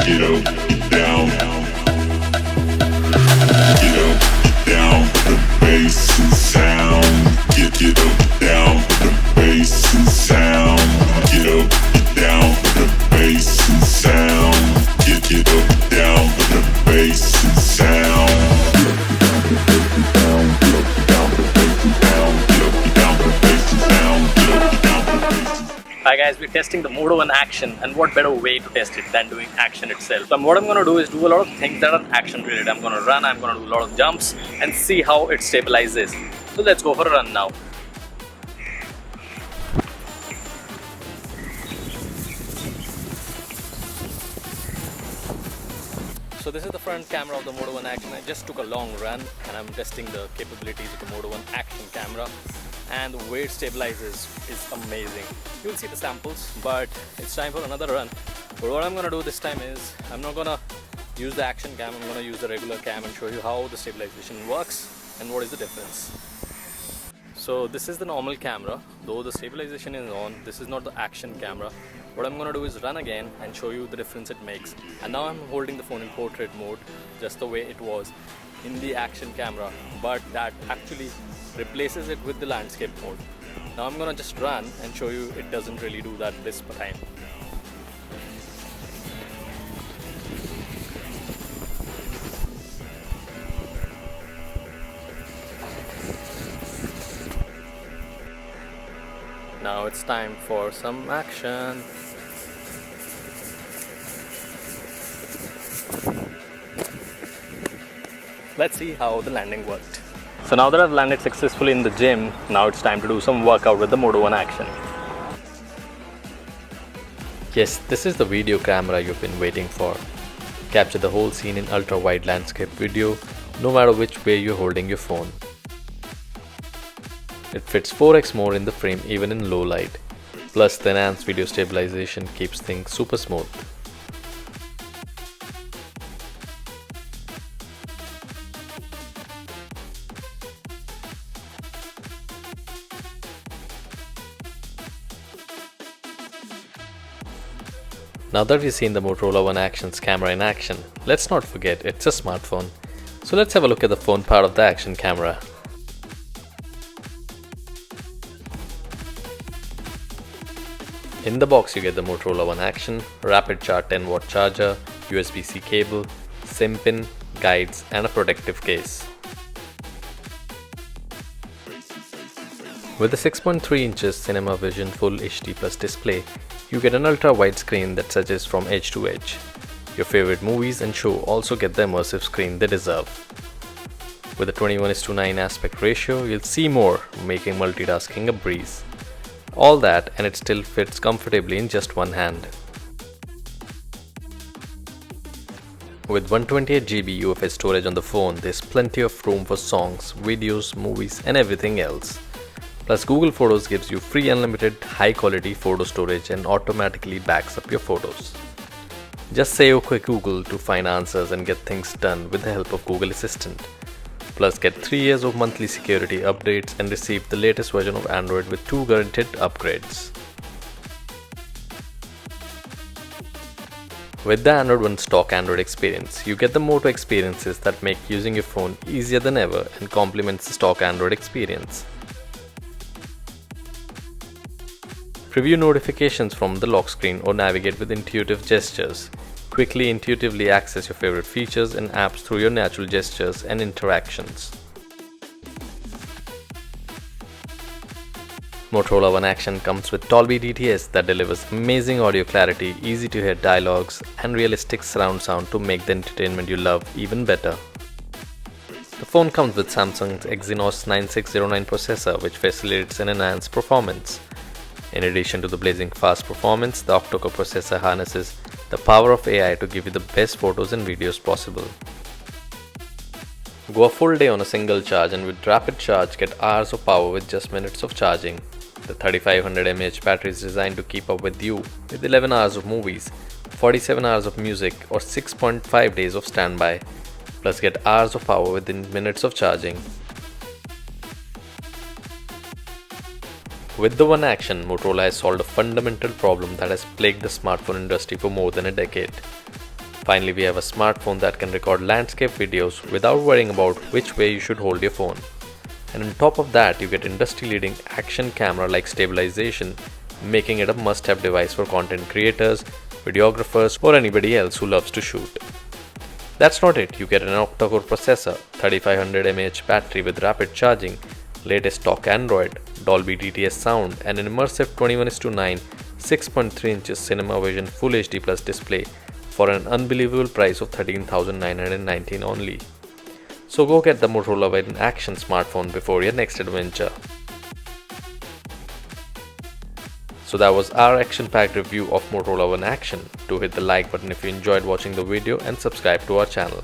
Get up, get down. Get up, get down. The bass and sound. Get up, get down. The bass and sound. Get up, get down. The bass and sound. Get up, get down. The bass and sound. Hi guys, we're testing the Moto One Action, and what better way to test it than doing action itself. So what I'm going to do is do a lot of things that are action related. I'm going to run, I'm going to do a lot of jumps and see how it stabilizes. So let's go for a run now. So this is the front camera of the Moto One Action. I just took a long run and I'm testing the capabilities of the Moto One Action camera, and the way it stabilizes is amazing. You'll see the samples, but it's time for another run. But what I'm gonna do this time is I'm not gonna use the action cam, I'm gonna use the regular cam and show you how the stabilization works and what is the difference. So this is the normal camera, though the stabilization is on. This is not the action camera. What I'm gonna do is run again and show you the difference it makes. And now I'm holding the phone in portrait mode, just the way it was in the action camera, but that actually replaces it with the landscape mode. Now I'm gonna just run and show you it doesn't really do that this time. Now it's time for some action. Let's see how the landing worked. So now that I've landed successfully in the gym, now it's time to do some workout with the Moto One Action. Yes, this is the video camera you've been waiting for. Capture the whole scene in ultra wide landscape video, no matter which way you're holding your phone. It fits 4x more in the frame even in low light. Plus the enhanced video stabilization keeps things super smooth. Now that we've seen the Motorola One Action's camera in action, let's not forget it's a smartphone. So let's have a look at the phone part of the action camera. In the box you get the Motorola One Action, rapid charge 10-watt charger, USB-C cable, SIM pin, guides and a protective case. With a 6.3 inches Cinema Vision Full HD Plus display, you get an ultra-wide screen that stretches from edge to edge. Your favorite movies and show also get the immersive screen they deserve. With a 21:9 aspect ratio, you'll see more, making multitasking a breeze. All that and it still fits comfortably in just one hand. With 128GB UFS storage on the phone, there's plenty of room for songs, videos, movies and everything else. Plus Google Photos gives you free unlimited high quality photo storage and automatically backs up your photos. Just say OK Google to find answers and get things done with the help of Google Assistant. Plus get 3 years of monthly security updates and receive the latest version of Android with 2 guaranteed upgrades. With the Android One stock Android experience, you get the Moto experiences that make using your phone easier than ever and complements the stock Android experience. Preview notifications from the lock screen or navigate with intuitive gestures. Quickly intuitively access your favorite features and apps through your natural gestures and interactions. Motorola One Action comes with Dolby DTS that delivers amazing audio clarity, easy to hear dialogues and realistic surround sound to make the entertainment you love even better. The phone comes with Samsung's Exynos 9609 processor, which facilitates an enhanced performance. In addition to the blazing fast performance, the octa-core processor harnesses the power of AI to give you the best photos and videos possible. Go a full day on a single charge and with rapid charge get hours of power with just minutes of charging. The 3500 mAh battery is designed to keep up with you with 11 hours of movies, 47 hours of music or 6.5 days of standby. Plus get hours of power within minutes of charging. With the One Action, Motorola has solved a fundamental problem that has plagued the smartphone industry for more than a decade. Finally, we have a smartphone that can record landscape videos without worrying about which way you should hold your phone. And on top of that, you get industry-leading action camera like stabilization, making it a must-have device for content creators, videographers, or anybody else who loves to shoot. That's not it, you get an octa-core processor, 3500 mAh battery with rapid charging, latest stock Android, Dolby DTS sound, and an immersive 21:9 6.3 inches Cinema Vision Full HD Plus display for an unbelievable price of 13,919 only. So go get the Motorola One Action smartphone before your next adventure. So that was our action-packed review of Motorola One Action. Do hit the like button if you enjoyed watching the video and subscribe to our channel.